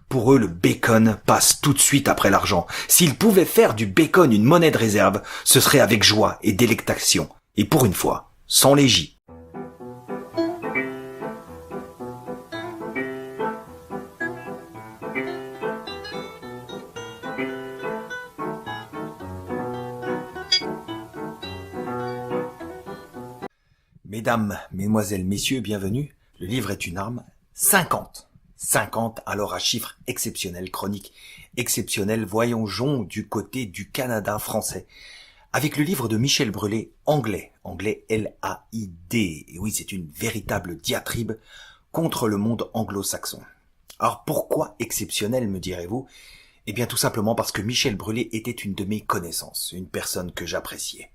Pour eux, le bacon passe tout de suite après l'argent. S'ils pouvaient faire du bacon une monnaie de réserve, ce serait avec joie et délectation. Et pour une fois, sans légie. Mesdames, mesdemoiselles, messieurs, bienvenue. Le livre est une arme. 50. 50, alors à chiffre exceptionnel, chronique exceptionnelle, voyageons du côté du Canada français. Avec le livre de Michel Brûlé, Anglais L-A-I-D. Et oui, c'est une véritable diatribe contre le monde anglo-saxon. Alors pourquoi exceptionnel, me direz-vous? Eh bien tout simplement parce que Michel Brûlé était une de mes connaissances, une personne que j'appréciais.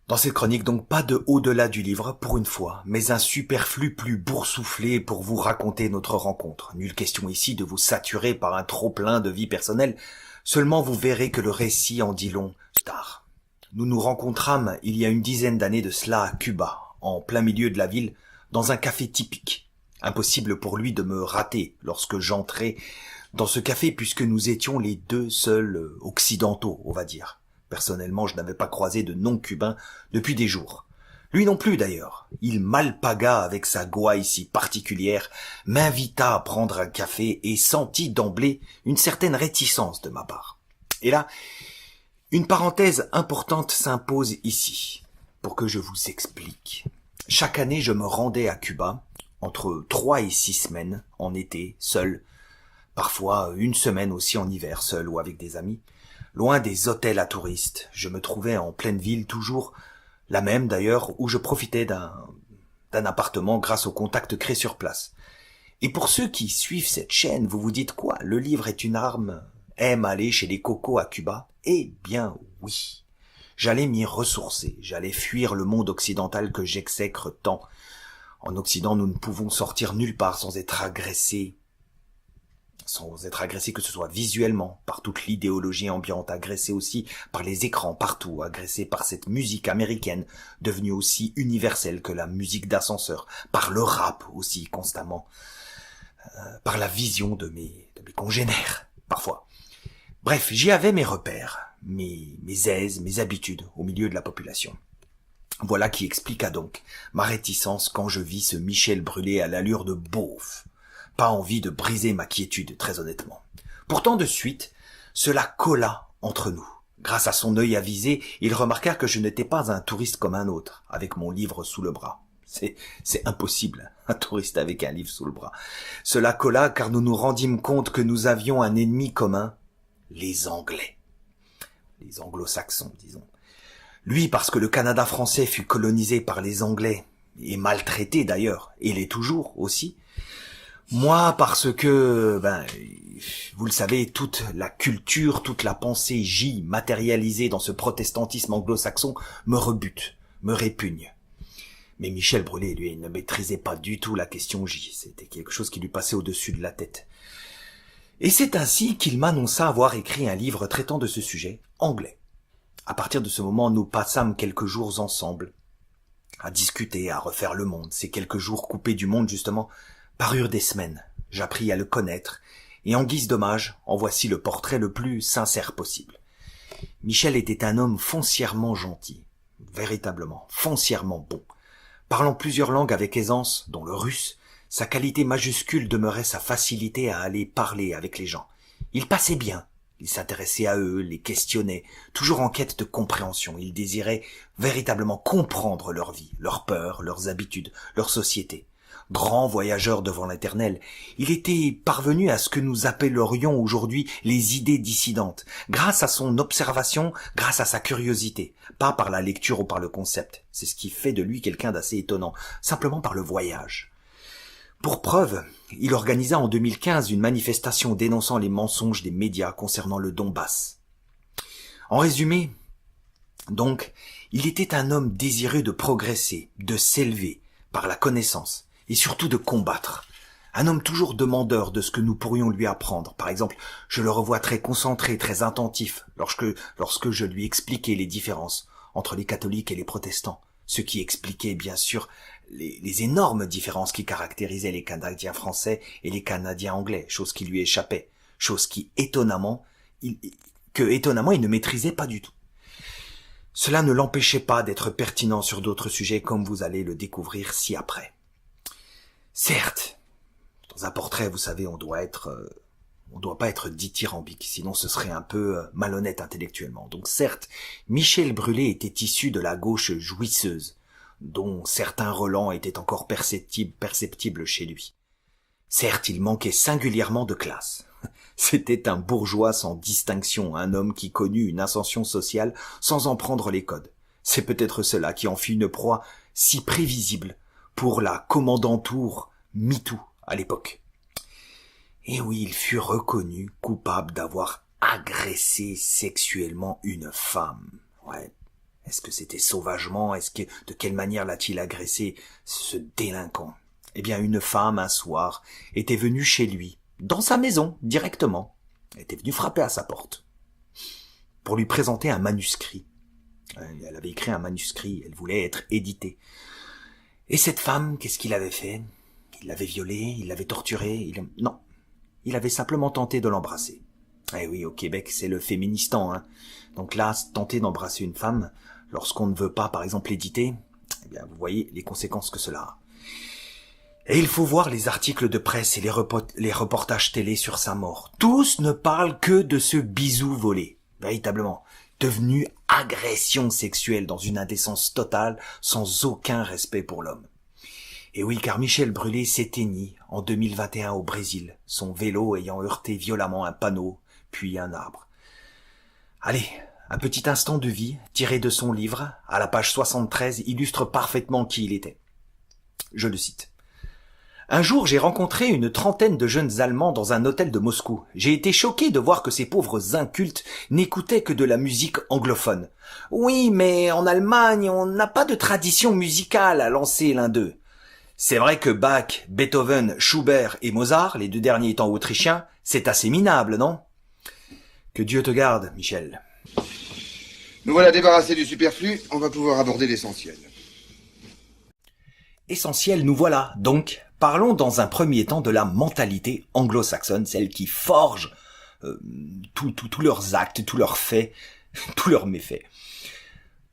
Dans cette chronique, donc, pas de au-delà du livre, pour une fois, mais un superflu plus boursouflé pour vous raconter notre rencontre. Nulle question ici de vous saturer par un trop-plein de vie personnelle, seulement vous verrez que le récit en dit long tard. Nous nous rencontrâmes il y a une dizaine d'années de cela à Cuba, en plein milieu de la ville, dans un café typique. Impossible pour lui de me rater lorsque j'entrais dans ce café puisque nous étions les deux seuls occidentaux, on va dire. Personnellement, je n'avais pas croisé de non-cubain depuis des jours. Lui non plus d'ailleurs. Il m'alpaga avec sa gouaille si particulière, m'invita à prendre un café et sentit d'emblée une certaine réticence de ma part. Et là, une parenthèse importante s'impose ici, pour que je vous explique. Chaque année, je me rendais à Cuba, entre 3 et 6 semaines, en été, seul, parfois une semaine aussi en hiver, seul ou avec des amis. Loin des hôtels à touristes, je me trouvais en pleine ville, toujours la même d'ailleurs, où je profitais d'un appartement grâce au contact créé sur place. Et pour ceux qui suivent cette chaîne, vous vous dites quoi? Le livre est une arme, aime aller chez les cocos à Cuba? Eh bien oui. J'allais m'y ressourcer, j'allais fuir le monde occidental que j'exècre tant. En Occident, nous ne pouvons sortir nulle part sans être agressés que ce soit visuellement, par toute l'idéologie ambiante, agressé aussi par les écrans partout, agressé par cette musique américaine, devenue aussi universelle que la musique d'ascenseur, par le rap aussi constamment, par la vision de mes congénères, parfois. Bref, j'y avais mes repères, mes aises, mes habitudes au milieu de la population. Voilà qui expliqua donc ma réticence quand je vis ce Michel Brûlé à l'allure de beauf. Pas envie de briser ma quiétude, très honnêtement. Pourtant, de suite, cela colla entre nous. Grâce à son œil avisé, il remarqua que je n'étais pas un touriste comme un autre, avec mon livre sous le bras. C'est impossible, un touriste avec un livre sous le bras. Cela colla car nous nous rendîmes compte que nous avions un ennemi commun, les Anglais. Les anglo-saxons, disons. Lui, parce que le Canada français fut colonisé par les Anglais, et maltraité d'ailleurs, et l'est toujours aussi. Moi, parce que, vous le savez, toute la culture, toute la pensée J matérialisée dans ce protestantisme anglo-saxon me rebute, me répugne. Mais Michel Brûlé, lui, ne maîtrisait pas du tout la question J. C'était quelque chose qui lui passait au-dessus de la tête. Et c'est ainsi qu'il m'annonça avoir écrit un livre traitant de ce sujet, anglais. À partir de ce moment, nous passâmes quelques jours ensemble, à discuter, à refaire le monde. Ces quelques jours coupés du monde, justement, parurent des semaines. J'appris à le connaître, et en guise d'hommage, en voici le portrait le plus sincère possible. Michel était un homme foncièrement gentil, véritablement, foncièrement bon. Parlant plusieurs langues avec aisance, dont le russe, sa qualité majuscule demeurait sa facilité à aller parler avec les gens. Il passait bien, il s'intéressait à eux, les questionnait, toujours en quête de compréhension. Il désirait véritablement comprendre leur vie, leurs peurs, leurs habitudes, leur société. Grand voyageur devant l'éternel, il était parvenu à ce que nous appellerions aujourd'hui les idées dissidentes, grâce à son observation, grâce à sa curiosité, pas par la lecture ou par le concept. C'est ce qui fait de lui quelqu'un d'assez étonnant, simplement par le voyage. Pour preuve, il organisa en 2015 une manifestation dénonçant les mensonges des médias concernant le Donbass. En résumé, donc, il était un homme désireux de progresser, de s'élever par la connaissance, et surtout de combattre. Un homme toujours demandeur de ce que nous pourrions lui apprendre. Par exemple, je le revois très concentré, très attentif, lorsque je lui expliquais les différences entre les catholiques et les protestants, ce qui expliquait bien sûr les énormes différences qui caractérisaient les Canadiens français et les Canadiens anglais, chose qui lui échappait, chose qui étonnamment il ne maîtrisait pas du tout. Cela ne l'empêchait pas d'être pertinent sur d'autres sujets comme vous allez le découvrir ci-après. Certes, dans un portrait, vous savez, on doit pas être dithyrambique, sinon ce serait un peu malhonnête intellectuellement. Donc certes, Michel Brûlé était issu de la gauche jouisseuse, dont certains relents étaient encore perceptibles chez lui. Certes, il manquait singulièrement de classe. C'était un bourgeois sans distinction, un homme qui connut une ascension sociale sans en prendre les codes. C'est peut-être cela qui en fit une proie si prévisible pour la commandanture MeToo à l'époque. Et oui, il fut reconnu coupable d'avoir agressé sexuellement une femme. Ouais. Est-ce que c'était sauvagement? De quelle manière l'a-t-il agressé, ce délinquant? Eh bien, une femme, un soir, était venue chez lui, dans sa maison, directement. Elle était venue frapper à sa porte, pour lui présenter un manuscrit. Elle avait écrit un manuscrit, elle voulait être éditée. Et cette femme, qu'est-ce qu'il avait fait? Il l'avait violée, il l'avait torturée, non. Il avait simplement tenté de l'embrasser. Eh oui, au Québec, c'est le féministan, hein. Donc là, tenter d'embrasser une femme, lorsqu'on ne veut pas, par exemple, l'éditer, eh bien, vous voyez les conséquences que cela a. Et il faut voir les articles de presse et les reportages télé sur sa mort. Tous ne parlent que de ce bisou volé, véritablement, devenu agression sexuelle dans une indécence totale, sans aucun respect pour l'homme. Et oui, car Michel Brûlé s'éteignit en 2021 au Brésil, son vélo ayant heurté violemment un panneau, puis un arbre. Allez, un petit instant de vie, tiré de son livre, à la page 73, illustre parfaitement qui il était. Je le cite. Un jour, j'ai rencontré une trentaine de jeunes Allemands dans un hôtel de Moscou. J'ai été choqué de voir que ces pauvres incultes n'écoutaient que de la musique anglophone. Oui, mais en Allemagne, on n'a pas de tradition musicale, a lancé l'un d'eux. C'est vrai que Bach, Beethoven, Schubert et Mozart, les deux derniers étant autrichiens, c'est assez minable, non? Que Dieu te garde, Michel. Nous voilà débarrassés du superflu, on va pouvoir aborder l'essentiel. Essentiel, nous voilà, donc. Parlons dans un premier temps de la mentalité anglo-saxonne, celle qui forge tous leurs actes, tous leurs faits, tous leurs méfaits.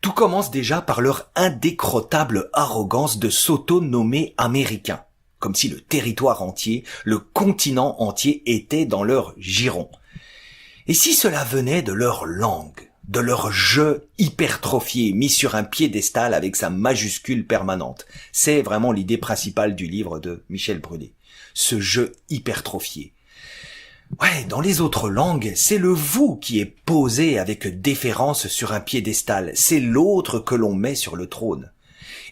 Tout commence déjà par leur indécrottable arrogance de s'auto-nommer américains, comme si le territoire entier, le continent entier était dans leur giron. Et si cela venait de leur langue, de leur je hypertrophié, mis sur un piédestal avec sa majuscule permanente. C'est vraiment l'idée principale du livre de Michel Brûlé. Ce je hypertrophié. Ouais, dans les autres langues, c'est le vous qui est posé avec déférence sur un piédestal. C'est l'autre que l'on met sur le trône.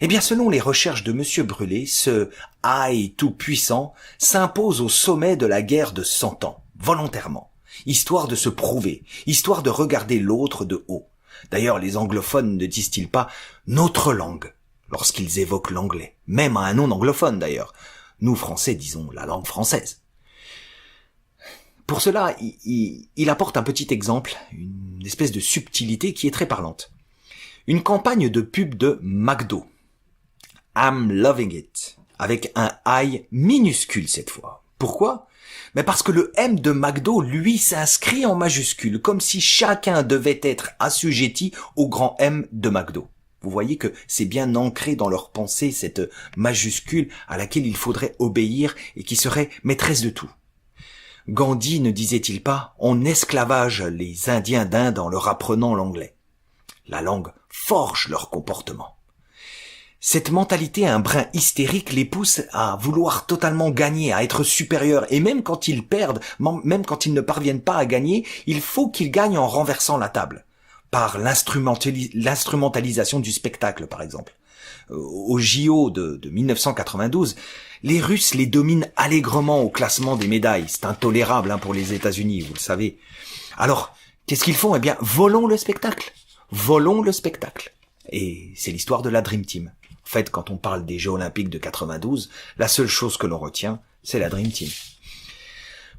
Eh bien, selon les recherches de Monsieur Brûlé, ce I tout puissant s'impose au sommet de la guerre de 100 ans, volontairement. Histoire de se prouver, histoire de regarder l'autre de haut. D'ailleurs, les anglophones ne disent-ils pas « notre langue » lorsqu'ils évoquent l'anglais, même à un non-anglophone d'ailleurs. Nous, Français, disons la langue française. Pour cela, il apporte un petit exemple, une espèce de subtilité qui est très parlante. Une campagne de pub de McDo. I'm loving it. Avec un I minuscule cette fois. Pourquoi ? Mais parce que le M de McDo, lui, s'inscrit en majuscule, comme si chacun devait être assujetti au grand M de McDo. Vous voyez que c'est bien ancré dans leur pensée, cette majuscule à laquelle il faudrait obéir et qui serait maîtresse de tout. Gandhi ne disait-il pas « on esclavage les Indiens d'Inde en leur apprenant l'anglais ». La langue forge leur comportement. Cette mentalité un brin hystérique les pousse à vouloir totalement gagner, à être supérieurs, et même quand ils perdent, même quand ils ne parviennent pas à gagner, il faut qu'ils gagnent en renversant la table, par l'instrumentalisation du spectacle par exemple. Au JO de 1992, les Russes les dominent allègrement au classement des médailles. C'est intolérable pour les États-Unis, vous le savez. Alors, qu'est-ce qu'ils font ? Eh bien, volons le spectacle. Volons le spectacle. Et c'est l'histoire de la Dream Team. En fait, quand on parle des Jeux Olympiques de 92, la seule chose que l'on retient, c'est la Dream Team.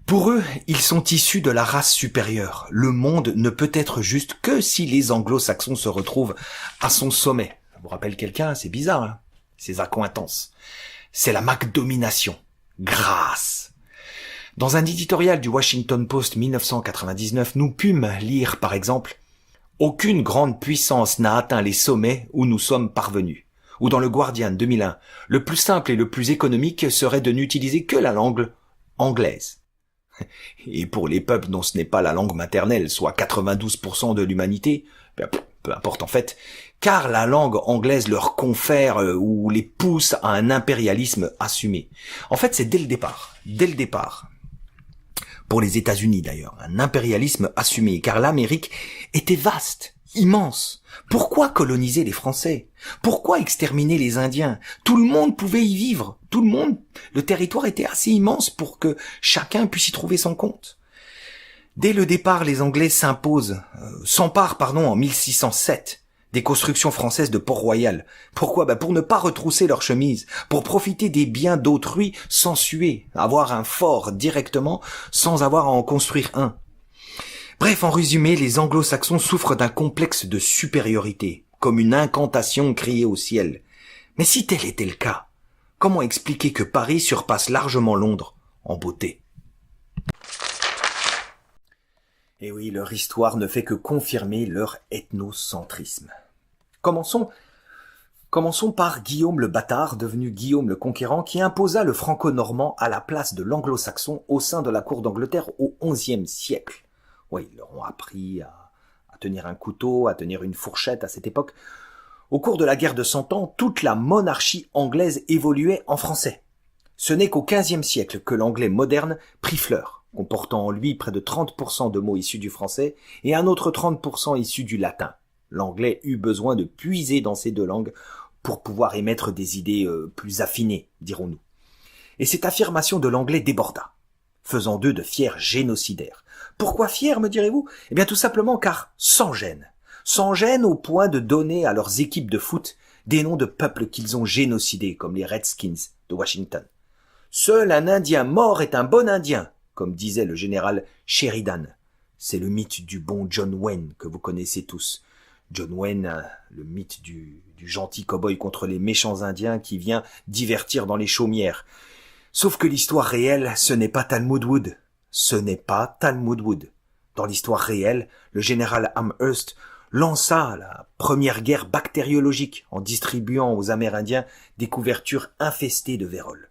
Pour eux, ils sont issus de la race supérieure. Le monde ne peut être juste que si les anglo-saxons se retrouvent à son sommet. Ça vous rappelle quelqu'un ? C'est bizarre, hein ? ses accointances. C'est la McDomination. Grâce. Dans un éditorial du Washington Post 1999, nous pûmes lire, par exemple, « Aucune grande puissance n'a atteint les sommets où nous sommes parvenus. » Ou dans le Guardian 2001, « Le plus simple et le plus économique serait de n'utiliser que la langue anglaise. » Et pour les peuples dont ce n'est pas la langue maternelle, soit 92% de l'humanité, peu importe en fait, car la langue anglaise leur confère ou les pousse à un impérialisme assumé. En fait, c'est dès le départ, pour les États-Unis d'ailleurs, un impérialisme assumé, car l'Amérique était vaste, immense. Pourquoi coloniser les Français? Pourquoi exterminer les Indiens? Tout le monde pouvait y vivre, le territoire était assez immense pour que chacun puisse y trouver son compte. Dès le départ, les Anglais s'emparent en 1607 des constructions françaises de Port-Royal. Pourquoi? Pour ne pas retrousser leurs chemises, pour profiter des biens d'autrui sans suer, avoir un fort directement sans avoir à en construire un. Bref, en résumé, les anglo-saxons souffrent d'un complexe de supériorité, comme une incantation criée au ciel. Mais si tel était le cas, comment expliquer que Paris surpasse largement Londres en beauté? Et oui, leur histoire ne fait que confirmer leur ethnocentrisme. Commençons par Guillaume le Bâtard, devenu Guillaume le Conquérant, qui imposa le franco-normand à la place de l'anglo-saxon au sein de la cour d'Angleterre au XIe siècle. Oui, ils leur ont appris à tenir un couteau, à tenir une fourchette à cette époque. Au cours de la guerre de 100 ans, toute la monarchie anglaise évoluait en français. Ce n'est qu'au XVe siècle que l'anglais moderne prit fleur, comportant en lui près de 30% de mots issus du français et un autre 30% issus du latin. L'anglais eut besoin de puiser dans ces deux langues pour pouvoir émettre des idées plus affinées, dirons-nous. Et cette affirmation de l'anglais déborda, faisant d'eux de fiers génocidaires. Pourquoi fiers, me direz-vous? Eh bien tout simplement car sans gêne au point de donner à leurs équipes de foot des noms de peuples qu'ils ont génocidés, comme les Redskins de Washington. Seul un Indien mort est un bon Indien, comme disait le général Sheridan. C'est le mythe du bon John Wayne que vous connaissez tous. John Wayne, le mythe du gentil cow-boy contre les méchants Indiens qui vient divertir dans les chaumières. Sauf que l'histoire réelle, ce n'est pas Talmud Wood. Ce n'est pas Talmud Wood. Dans l'histoire réelle, le général Amherst lança la première guerre bactériologique en distribuant aux Amérindiens des couvertures infestées de vérole.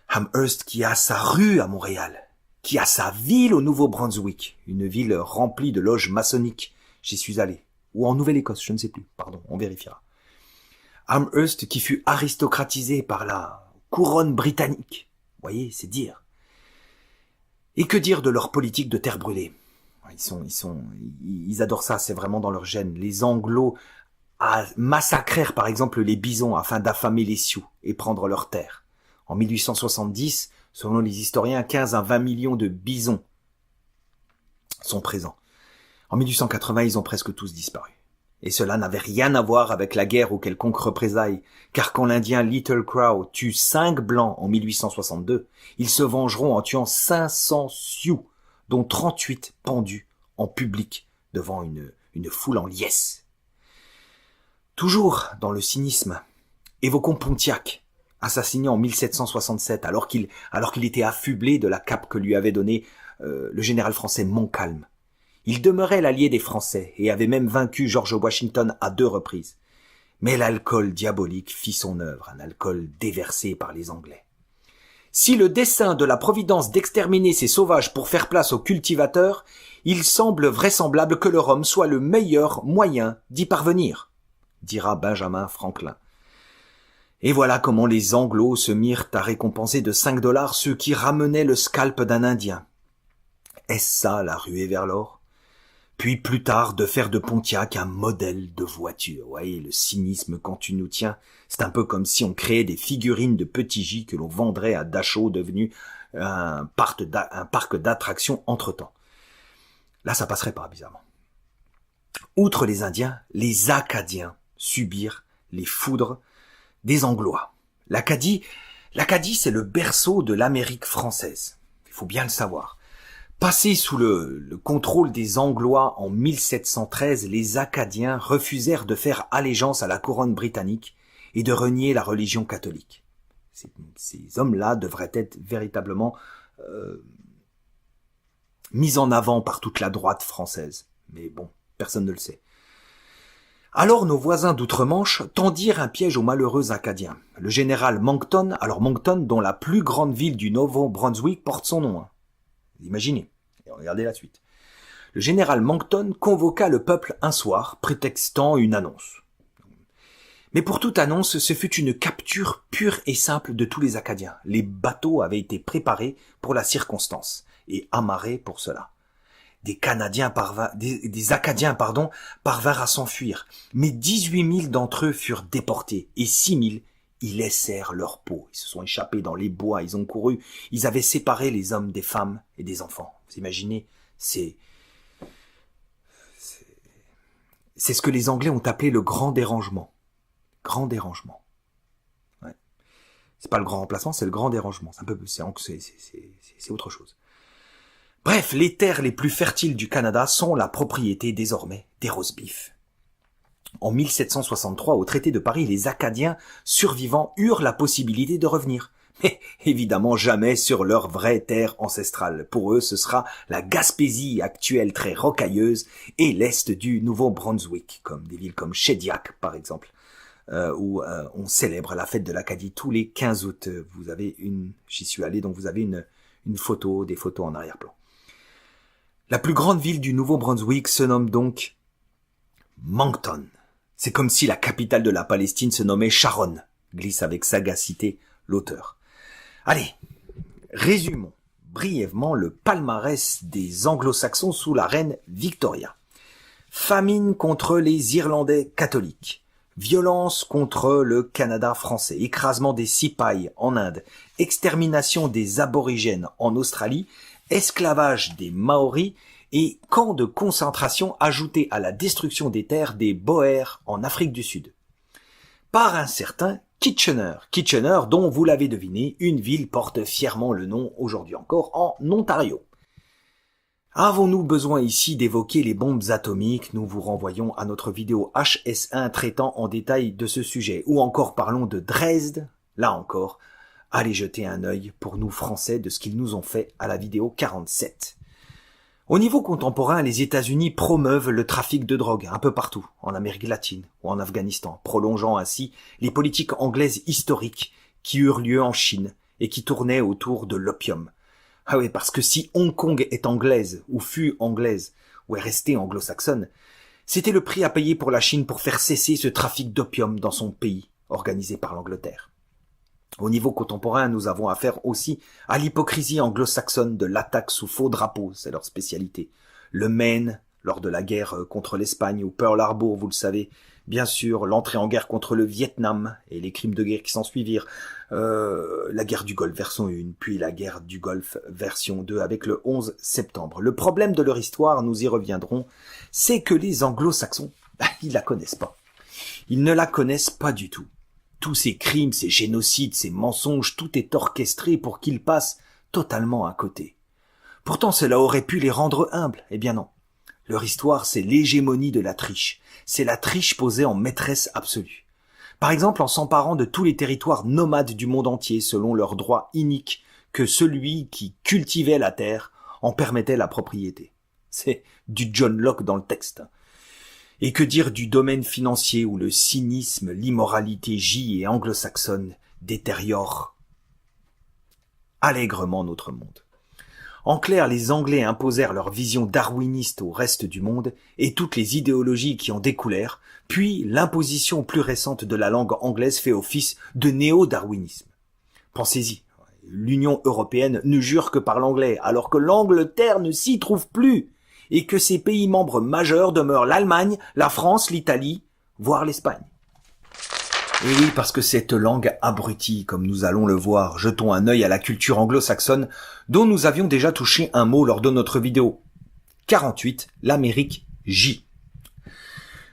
Amherst qui a sa rue à Montréal, qui a sa ville au Nouveau-Brunswick, une ville remplie de loges maçonniques, j'y suis allé, ou en Nouvelle-Écosse, je ne sais plus, on vérifiera. Amherst qui fut aristocratisé par la couronne britannique, voyez, c'est dire. Et que dire de leur politique de terre brûlée? Ils adorent ça, c'est vraiment dans leur gène. Les Anglos massacrèrent par exemple les bisons afin d'affamer les Sioux et prendre leurs terres. En 1870, selon les historiens, 15 à 20 millions de bisons sont présents. En 1880, ils ont presque tous disparu. Et cela n'avait rien à voir avec la guerre ou quelconque représailles, car quand l'Indien Little Crow tue 5 Blancs en 1862, ils se vengeront en tuant 500 Sioux, dont 38 pendus en public devant une foule en liesse. Toujours dans le cynisme, évoquons Pontiac, assassiné en 1767 alors qu'il était affublé de la cape que lui avait donnée le général français Montcalm. Il demeurait l'allié des Français et avait même vaincu George Washington à 2 reprises. Mais l'alcool diabolique fit son œuvre, un alcool déversé par les Anglais. Si le dessein de la Providence d'exterminer ces sauvages pour faire place aux cultivateurs, il semble vraisemblable que le rhum soit le meilleur moyen d'y parvenir, dira Benjamin Franklin. Et voilà comment les Anglos se mirent à récompenser de $5 ceux qui ramenaient le scalp d'un Indien. Est-ce ça la ruée vers l'or? Puis plus tard de faire de Pontiac un modèle de voiture. Vous voyez, le cynisme quand tu nous tiens, c'est un peu comme si on créait des figurines de Petit J que l'on vendrait à Dachau, devenu un parc d'attractions entre-temps. Là, ça passerait pas, bizarrement. Outre les Indiens, les Acadiens subirent les foudres des Anglois. L'Acadie, c'est le berceau de l'Amérique française. Il faut bien le savoir. Passés sous le contrôle des Anglois en 1713, les Acadiens refusèrent de faire allégeance à la couronne britannique et de renier la religion catholique. Ces hommes-là devraient être véritablement mis en avant par toute la droite française. Mais bon, personne ne le sait. Alors nos voisins d'outre-Manche tendirent un piège aux malheureux Acadiens. Le général Monckton, dont la plus grande ville du Nouveau-Brunswick porte son nom. Vous imaginez, et regardez la suite. Le général Monckton convoqua le peuple un soir, prétextant une annonce. Mais pour toute annonce, ce fut une capture pure et simple de tous les Acadiens. Les bateaux avaient été préparés pour la circonstance et amarrés pour cela. Des Acadiens parvinrent à s'enfuir, mais 18 000 d'entre eux furent déportés et 6 000 y laissèrent leur peau. Ils se sont échappés dans les bois, ils ont couru, ils avaient séparé les hommes des femmes et des enfants. Vous imaginez, c'est ce que les Anglais ont appelé le grand dérangement. Grand dérangement. Ouais. C'est pas le grand remplacement, c'est le grand dérangement. C'est autre chose. Bref, les terres les plus fertiles du Canada sont la propriété désormais des roast-beef. En 1763, au traité de Paris, les Acadiens survivants eurent la possibilité de revenir. Mais évidemment jamais sur leur vraie terre ancestrale. Pour eux, ce sera la Gaspésie actuelle très rocailleuse et l'est du Nouveau-Brunswick, comme des villes comme Shediac par exemple, où on célèbre la fête de l'Acadie tous les 15 août. J'y suis allé, donc vous avez une photo, des photos en arrière-plan. La plus grande ville du Nouveau-Brunswick se nomme donc Moncton. C'est comme si la capitale de la Palestine se nommait Sharon, glisse avec sagacité l'auteur. Allez, résumons brièvement le palmarès des anglo-saxons sous la reine Victoria. Famine contre les Irlandais catholiques. Violence contre le Canada français. Écrasement des Cipayes en Inde. Extermination des aborigènes en Australie. Esclavage des Maoris et camps de concentration ajoutés à la destruction des terres des Boers en Afrique du Sud. Par un certain Kitchener. Kitchener, dont vous l'avez deviné, une ville porte fièrement le nom aujourd'hui encore en Ontario. Avons-nous besoin ici d'évoquer les bombes atomiques? Nous vous renvoyons à notre vidéo HS1 traitant en détail de ce sujet. Ou encore parlons de Dresde. Là encore, allez jeter un œil pour nous Français de ce qu'ils nous ont fait à la vidéo 47. Au niveau contemporain, les États-Unis promeuvent le trafic de drogue un peu partout, en Amérique latine ou en Afghanistan, prolongeant ainsi les politiques anglaises historiques qui eurent lieu en Chine et qui tournaient autour de l'opium. Ah oui, parce que si Hong Kong est anglaise, ou fut anglaise, ou est restée anglo-saxonne, c'était le prix à payer pour la Chine pour faire cesser ce trafic d'opium dans son pays, organisé par l'Angleterre. Au niveau contemporain, nous avons affaire aussi à l'hypocrisie anglo-saxonne de l'attaque sous faux drapeau, c'est leur spécialité. Le Maine, lors de la guerre contre l'Espagne, ou Pearl Harbor, vous le savez. Bien sûr, l'entrée en guerre contre le Vietnam et les crimes de guerre qui s'en suivirent. La guerre du Golfe version 1, puis la guerre du Golfe version 2 avec le 11 septembre. Le problème de leur histoire, nous y reviendrons, c'est que les anglo-saxons, ils la connaissent pas. Ils ne la connaissent pas du tout. Tous ces crimes, ces génocides, ces mensonges, tout est orchestré pour qu'ils passent totalement à côté. Pourtant, cela aurait pu les rendre humbles. Eh bien non. Leur histoire, c'est l'hégémonie de la triche. C'est la triche posée en maîtresse absolue. Par exemple, en s'emparant de tous les territoires nomades du monde entier, selon leur droit inique, que celui qui cultivait la terre en permettait la propriété. C'est du John Locke dans le texte. Et que dire du domaine financier où le cynisme, l'immoralité gît et anglo-saxonne détériore allègrement notre monde. En clair, les Anglais imposèrent leur vision darwiniste au reste du monde et toutes les idéologies qui en découlèrent, puis l'imposition plus récente de la langue anglaise fait office de néo-darwinisme. Pensez-y, l'Union européenne ne jure que par l'anglais, alors que l'Angleterre ne s'y trouve plus, et que ses pays membres majeurs demeurent l'Allemagne, la France, l'Italie, voire l'Espagne. Et oui, parce que cette langue abrutie, comme nous allons le voir, jetons un œil à la culture anglo-saxonne, dont nous avions déjà touché un mot lors de notre vidéo 48, l'Amérique J.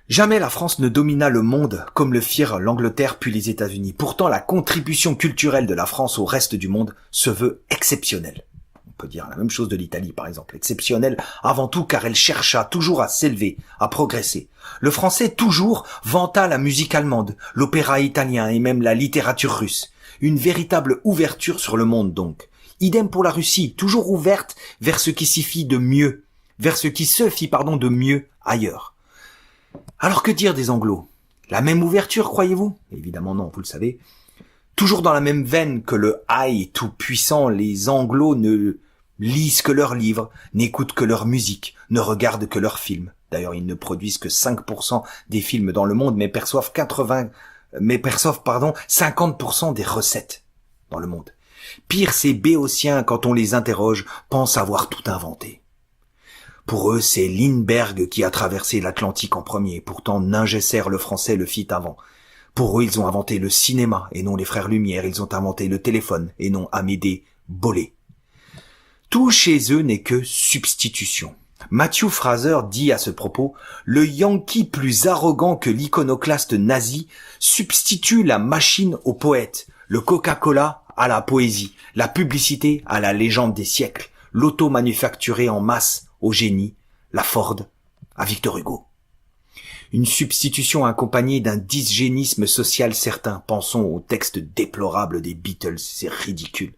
Jamais la France ne domina le monde comme le firent l'Angleterre puis les États-Unis. Pourtant, la contribution culturelle de la France au reste du monde se veut exceptionnelle. On peut dire la même chose de l'Italie, par exemple. Exceptionnelle avant tout car elle chercha toujours à s'élever, à progresser. Le français toujours vanta la musique allemande, l'opéra italien et même la littérature russe. Une véritable ouverture sur le monde donc. Idem pour la Russie, toujours ouverte vers ce qui s'y fit de mieux, vers ce qui se fit, de mieux ailleurs. Alors que dire des Anglos? La même ouverture, croyez-vous? Évidemment non, vous le savez. Toujours dans la même veine que le Haï tout puissant, les Anglos ne lisent que leurs livres, n'écoutent que leur musique, ne regardent que leurs films. D'ailleurs, ils ne produisent que 5% des films dans le monde, mais perçoivent 50% des recettes dans le monde. Pire, ces Béotiens, quand on les interroge, pensent avoir tout inventé. Pour eux, c'est Lindbergh qui a traversé l'Atlantique en premier. Pourtant, Ningesser, le français, le fit avant. Pour eux, ils ont inventé le cinéma et non les frères Lumière. Ils ont inventé le téléphone et non Amédée Bollé. Tout chez eux n'est que substitution. Matthew Fraser dit à ce propos, « Le Yankee plus arrogant que l'iconoclaste nazi substitue la machine au poète, le Coca-Cola à la poésie, la publicité à la légende des siècles, l'auto manufacturée en masse au génie, la Ford à Victor Hugo. » Une substitution accompagnée d'un dysgénisme social certain. Pensons au texte déplorable des Beatles, c'est ridicule.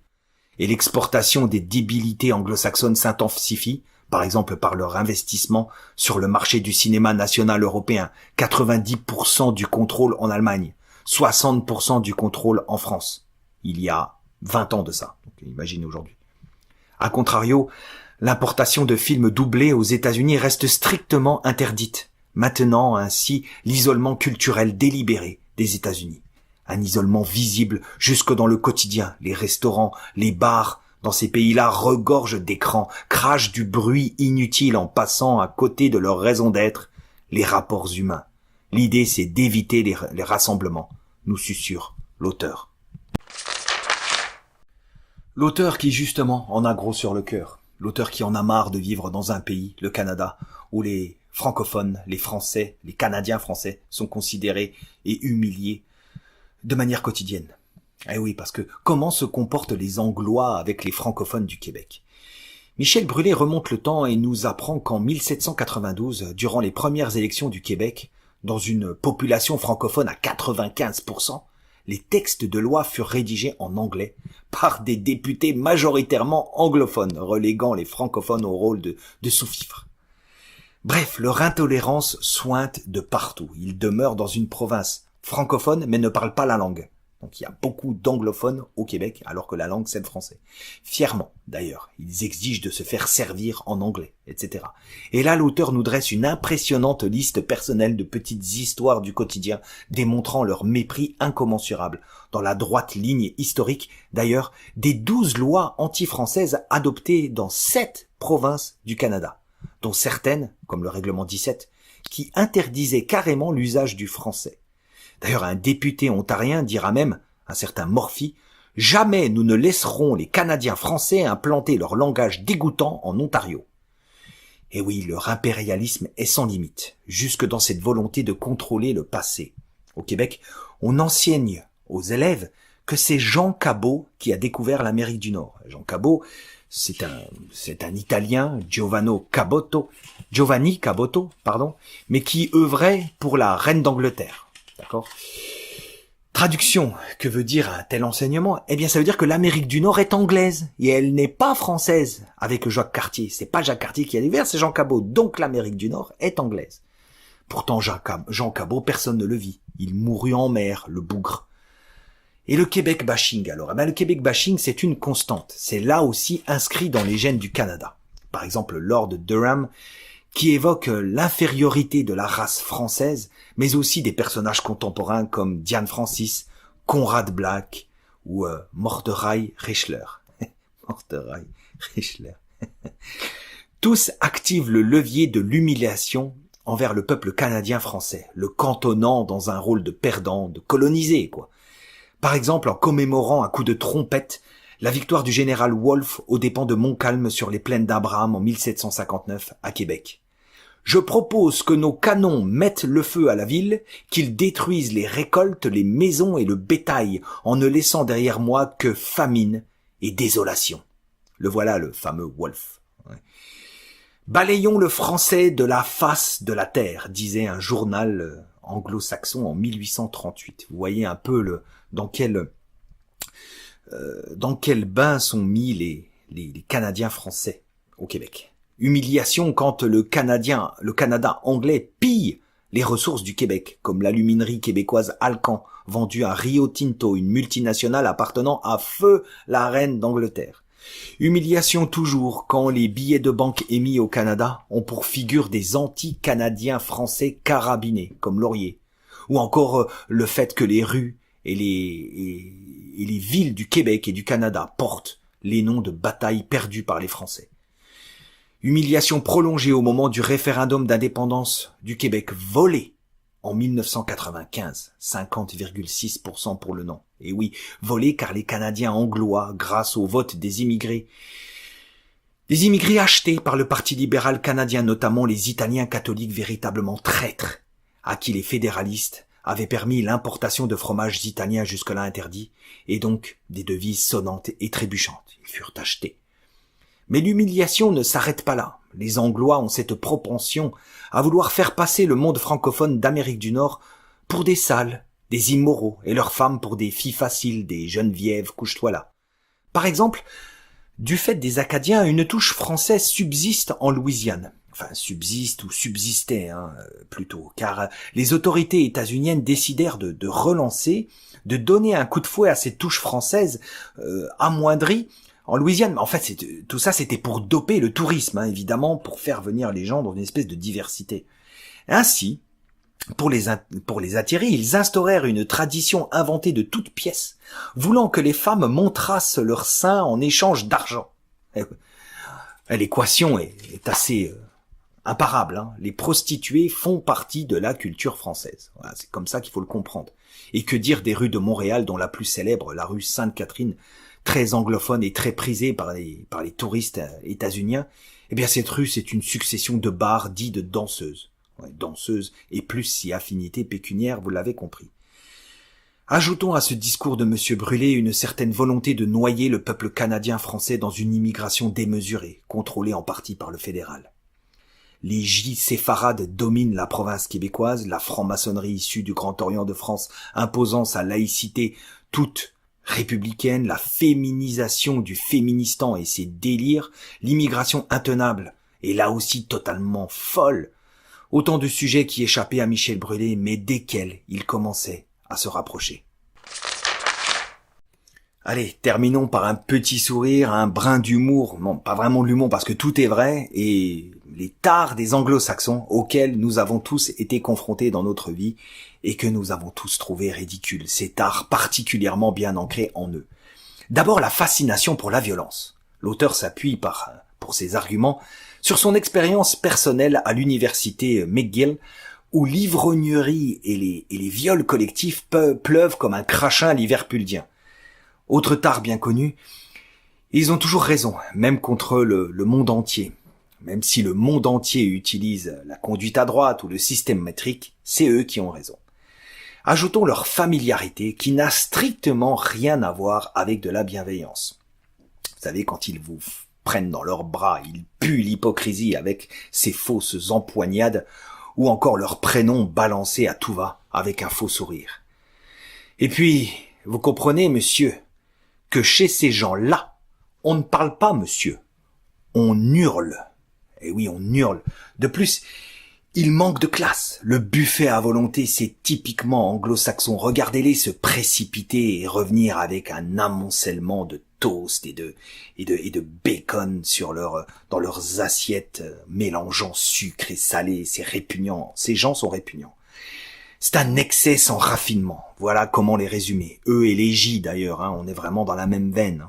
Et l'exportation des débilités anglo-saxonnes s'intensifie, par exemple par leur investissement sur le marché du cinéma national européen, 90% du contrôle en Allemagne, 60% du contrôle en France. Il y a 20 ans de ça, donc imaginez aujourd'hui. A contrario, l'importation de films doublés aux États-Unis reste strictement interdite, maintenant ainsi l'isolement culturel délibéré des États-Unis. Un isolement visible jusque dans le quotidien. Les restaurants, les bars dans ces pays-là regorgent d'écrans, crachent du bruit inutile en passant à côté de leur raison d'être, les rapports humains. L'idée, c'est d'éviter les rassemblements, nous susurre l'auteur. L'auteur qui, justement, en a gros sur le cœur. L'auteur qui en a marre de vivre dans un pays, le Canada, où les francophones, les Français, les Canadiens français sont considérés et humiliés de manière quotidienne. Eh oui, parce que comment se comportent les Anglois avec les francophones du Québec? Michel Brûlé remonte le temps et nous apprend qu'en 1792, durant les premières élections du Québec, dans une population francophone à 95%, les textes de loi furent rédigés en anglais par des députés majoritairement anglophones, reléguant les francophones au rôle de sous-fifres. Bref, leur intolérance sointe de partout. Ils demeurent dans une province francophone mais ne parlent pas la langue. Donc il y a beaucoup d'anglophones au Québec alors que la langue c'est le français. Fièrement d'ailleurs, ils exigent de se faire servir en anglais, etc. Et là l'auteur nous dresse une impressionnante liste personnelle de petites histoires du quotidien démontrant leur mépris incommensurable dans la droite ligne historique d'ailleurs des 12 lois anti-françaises adoptées dans 7 provinces du Canada, dont certaines, comme le règlement 17, qui interdisaient carrément l'usage du français. D'ailleurs, un député ontarien dira même, un certain Morphy, « Jamais nous ne laisserons les Canadiens français implanter leur langage dégoûtant en Ontario. » Et oui, leur impérialisme est sans limite, jusque dans cette volonté de contrôler le passé. Au Québec, on enseigne aux élèves que c'est Jean Cabot qui a découvert l'Amérique du Nord. Jean Cabot, c'est un Italien, Giovanni Caboto, mais qui œuvrait pour la reine d'Angleterre. D'accord. Traduction, que veut dire un tel enseignement? Eh bien, ça veut dire que l'Amérique du Nord est anglaise et elle n'est pas française avec Jacques Cartier. C'est pas Jacques Cartier qui a découvert, c'est Jean Cabot. Donc l'Amérique du Nord est anglaise. Pourtant, Jean Cabot, personne ne le vit. Il mourut en mer, le bougre. Et le Québec bashing, alors? Eh bien, le Québec bashing, c'est une constante. C'est là aussi inscrit dans les gènes du Canada. Par exemple, Lord Durham, qui évoque l'infériorité de la race française, mais aussi des personnages contemporains comme Diane Francis, Conrad Black ou Mordecai Richler. Mordecai Richler. Tous activent le levier de l'humiliation envers le peuple canadien français, le cantonnant dans un rôle de perdant, de colonisé, quoi. Par exemple, en commémorant à coups de trompette la victoire du général Wolfe aux dépens de Montcalm sur les plaines d'Abraham en 1759 à Québec. Je propose que nos canons mettent le feu à la ville, qu'ils détruisent les récoltes, les maisons et le bétail, en ne laissant derrière moi que famine et désolation. Le voilà, le fameux Wolfe. Ouais. Balayons le français de la face de la terre, disait un journal anglo-saxon en 1838. Vous voyez un peu dans quel bain sont mis les Canadiens français au Québec. Humiliation quand le Canada anglais pille les ressources du Québec, comme l'aluminerie québécoise Alcan, vendue à Rio Tinto, une multinationale appartenant à feu la reine d'Angleterre. Humiliation toujours quand les billets de banque émis au Canada ont pour figure des anti-canadiens français carabinés, comme Laurier. Ou encore le fait que les rues et les villes du Québec et du Canada portent les noms de batailles perdues par les Français. Humiliation prolongée au moment du référendum d'indépendance du Québec volé en 1995, 50,6% pour le non. Et oui, volé car les Canadiens anglois, grâce au vote des immigrés achetés par le Parti libéral canadien, notamment les Italiens catholiques véritablement traîtres, à qui les fédéralistes avaient permis l'importation de fromages italiens jusque-là interdits, et donc des devises sonnantes et trébuchantes. Ils furent achetés. Mais l'humiliation ne s'arrête pas là. Les Anglois ont cette propension à vouloir faire passer le monde francophone d'Amérique du Nord pour des sales, des immoraux, et leurs femmes pour des filles faciles, des Geneviève, couche-toi là. Par exemple, du fait des Acadiens, une touche française subsiste en Louisiane. Enfin, subsiste ou subsistait, plutôt, car les autorités états-uniennes décidèrent de relancer, de donner un coup de fouet à cette touche française amoindrie en Louisiane. Mais en fait, tout ça, c'était pour doper le tourisme, évidemment, pour faire venir les gens dans une espèce de diversité. Ainsi, pour les attirer, ils instaurèrent une tradition inventée de toutes pièces, voulant que les femmes montrassent leurs seins en échange d'argent. L'équation est assez imparable. Les prostituées font partie de la culture française. Voilà, c'est comme ça qu'il faut le comprendre. Et que dire des rues de Montréal, dont la plus célèbre, la rue Sainte-Catherine, très anglophone et très prisée par les touristes états-uniens. Eh bien, cette rue, c'est une succession de bars dits de danseuses. Ouais, danseuses et plus si affinité pécuniaire, vous l'avez compris. Ajoutons à ce discours de Monsieur Brûlé une certaine volonté de noyer le peuple canadien-français dans une immigration démesurée, contrôlée en partie par le fédéral. Les J-séfarades dominent la province québécoise, la franc-maçonnerie issue du Grand Orient de France imposant sa laïcité toute républicaine, la féminisation du féministan et ses délires, l'immigration intenable et là aussi totalement folle, autant de sujets qui échappaient à Michel Brûlé, mais desquels il commençait à se rapprocher. Allez, terminons par un petit sourire, un brin d'humour, non, pas vraiment de l'humour parce que tout est vrai, et les tares des anglo-saxons auxquels nous avons tous été confrontés dans notre vie et que nous avons tous trouvé ridicules, ces tares particulièrement bien ancrés en eux. D'abord, la fascination pour la violence. L'auteur s'appuie pour ses arguments sur son expérience personnelle à l'université McGill, où l'ivrognerie et les viols collectifs pleuvent comme un crachin l'hiver puldien. Autre tare bien connu, ils ont toujours raison, même contre le monde entier. Même si le monde entier utilise la conduite à droite ou le système métrique, c'est eux qui ont raison. Ajoutons leur familiarité qui n'a strictement rien à voir avec de la bienveillance. Vous savez, quand ils vous prennent dans leurs bras, ils puent l'hypocrisie avec ces fausses empoignades ou encore leur prénom balancé à tout va avec un faux sourire. Et puis, vous comprenez, monsieur, que chez ces gens-là, on ne parle pas monsieur, on hurle. Et oui, on hurle. De plus, il manque de classe. Le buffet à volonté, c'est typiquement anglo-saxon. Regardez-les se précipiter et revenir avec un amoncellement de toast et de bacon dans leurs assiettes, mélangeant sucre et salé. C'est répugnant. Ces gens sont répugnants. C'est un excès sans raffinement. Voilà comment les résumer. Eux et les J d'ailleurs, on est vraiment dans la même veine.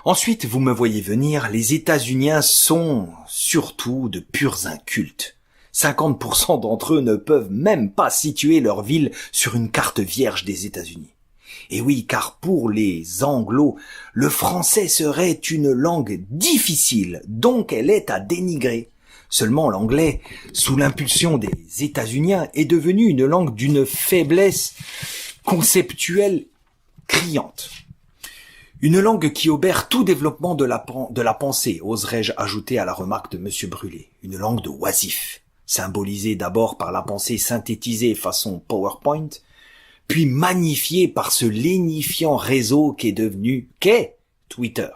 Ensuite, vous me voyez venir, les États-Uniens sont surtout de purs incultes. 50% d'entre eux ne peuvent même pas situer leur ville sur une carte vierge des États-Unis. Et oui, car pour les Anglos, le français serait une langue difficile, donc elle est à dénigrer. Seulement l'anglais, sous l'impulsion des États-Uniens, est devenu une langue d'une faiblesse conceptuelle criante. Une langue qui obère tout développement de la pensée, oserais-je ajouter à la remarque de Monsieur Brûlé. Une langue de oisif, symbolisée d'abord par la pensée synthétisée façon PowerPoint, puis magnifiée par ce lénifiant réseau qu'est Twitter,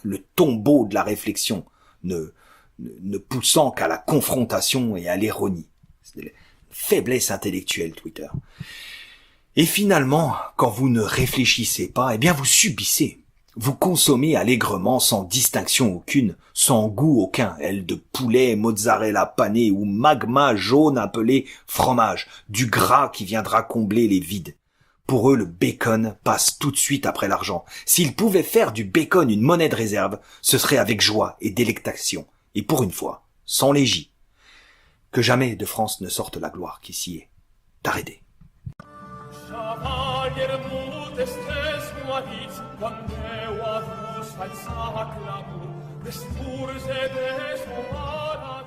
le tombeau de la réflexion, ne poussant qu'à la confrontation et à l'ironie. C'est une faiblesse intellectuelle, Twitter. Et finalement, quand vous ne réfléchissez pas, eh bien vous subissez. Vous consommez allègrement sans distinction aucune, sans goût aucun, aile de poulet, mozzarella panée ou magma jaune appelé fromage, du gras qui viendra combler les vides. Pour eux, le bacon passe tout de suite après l'argent. S'ils pouvaient faire du bacon une monnaie de réserve, ce serait avec joie et délectation. Et pour une fois, sans légie. Que jamais de France ne sorte la gloire qui s'y est. T'arrêter. Chevalier modestes moatis, quam Deus ad vos faet sacra, des purs et des humanas,